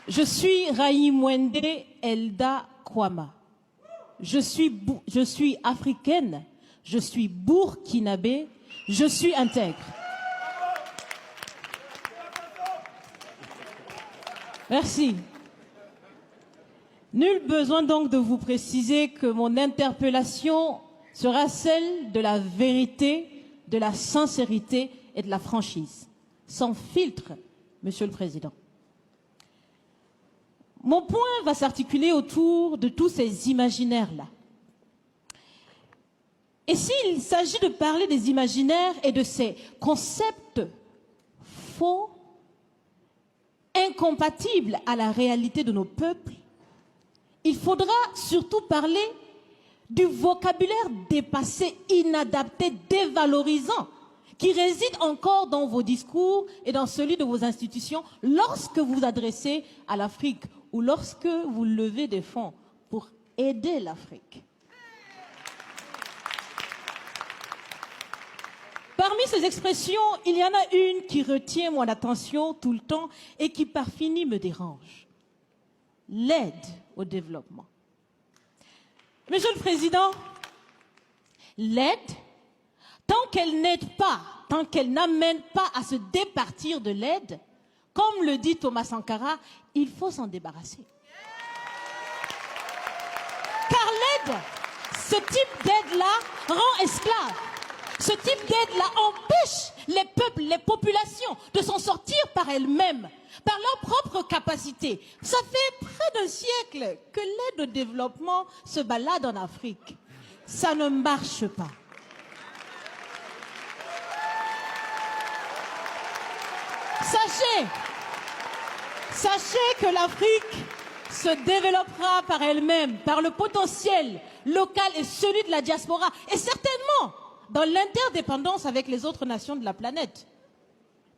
Je suis Raïmwende Elda Kwama. Je suis africaine, je suis burkinabé, je suis intègre. Merci. Nul besoin donc de vous préciser que mon interpellation sera celle de la vérité, de la sincérité et de la franchise. Sans filtre, Monsieur le Président. Mon point va s'articuler autour de tous ces imaginaires-là. Et s'il s'agit de parler des imaginaires et de ces concepts faux, incompatibles à la réalité de nos peuples, il faudra surtout parler du vocabulaire dépassé, inadapté, dévalorisant, qui réside encore dans vos discours et dans celui de vos institutions lorsque vous vous adressez à l'Afrique ou lorsque vous levez des fonds pour aider l'Afrique. Parmi ces expressions, il y en a une qui retient mon attention tout le temps et qui par fini me dérange. L'aide au développement. Monsieur le Président, l'aide, tant qu'elle n'aide pas, tant qu'elle n'amène pas à se départir de l'aide, comme le dit Thomas Sankara, il faut s'en débarrasser. Car l'aide, ce type d'aide-là rend esclave. Ce type d'aide-là empêche les peuples, les populations de s'en sortir par elles-mêmes, par leur propre capacité. Ça fait près d'un siècle que l'aide au développement se balade en Afrique. Ça ne marche pas. Sachez que l'Afrique se développera par elle-même, par le potentiel local et celui de la diaspora, et certainement dans l'interdépendance avec les autres nations de la planète,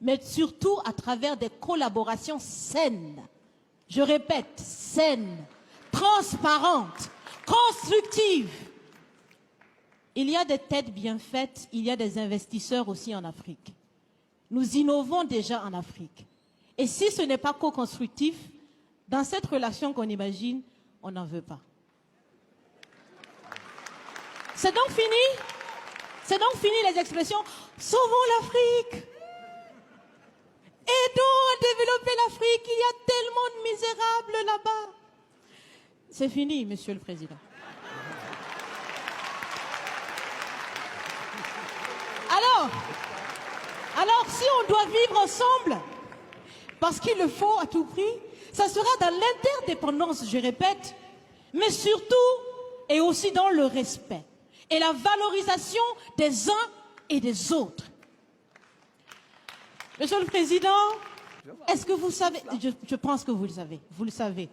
mais surtout à travers des collaborations saines. Je répète, saines, transparentes, constructives. Il y a des têtes bien faites, il y a des investisseurs aussi en Afrique. Nous innovons déjà en Afrique. Et si ce n'est pas co-constructif, dans cette relation qu'on imagine, on n'en veut pas. C'est donc fini? C'est donc fini les expressions « Sauvons l'Afrique !» Aidons à développer l'Afrique, il y a tellement de misérables là-bas. C'est fini, Monsieur le Président. Alors, si on doit vivre ensemble, parce qu'il le faut à tout prix, ça sera dans l'interdépendance, je répète, mais surtout et aussi dans le respect et la valorisation des uns et des autres. Monsieur le Président, est-ce que vous savez, je pense que vous le savez,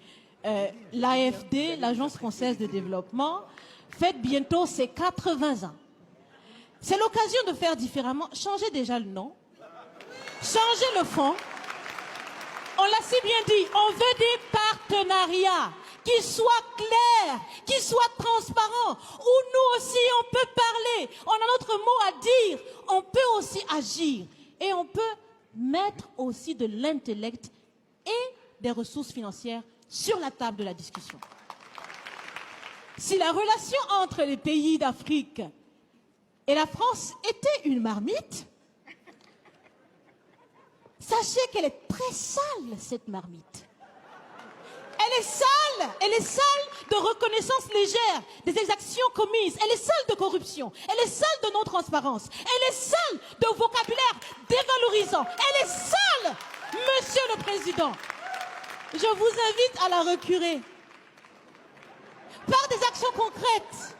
l'AFD, l'Agence française de développement, fête bientôt ses 80 ans. C'est l'occasion de faire différemment. Changez déjà le nom, changez le fond. On l'a si bien dit, on veut des partenariats qui soient clairs, qui soient transparents, où nous aussi on peut parler, on a notre mot à dire, on peut aussi agir et on peut mettre aussi de l'intellect et des ressources financières sur la table de la discussion. Si la relation entre les pays d'Afrique et la France était une marmite, sachez qu'elle est très sale, cette marmite. Elle est sale de reconnaissance légère des exactions commises, elle est sale de corruption, elle est sale de non-transparence, elle est sale de vocabulaire dévalorisant, elle est sale, Monsieur le Président. Je vous invite à la recurer par des actions concrètes.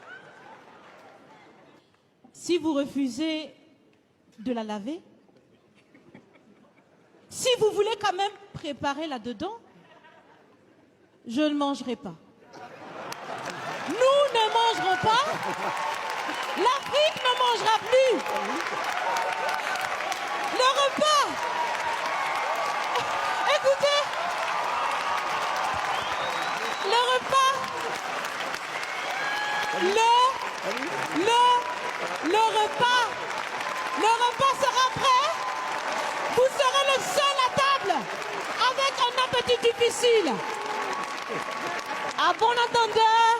Si vous refusez de la laver, si vous voulez quand même préparer là-dedans, je ne mangerai pas. Nous ne mangerons pas. L'Afrique ne mangera plus. Le repas. Écoutez. Le repas. Le repas sera prêt. Vous serez le seul à table avec un appétit si difficile. À bon entendeur,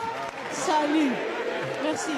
salut. Merci.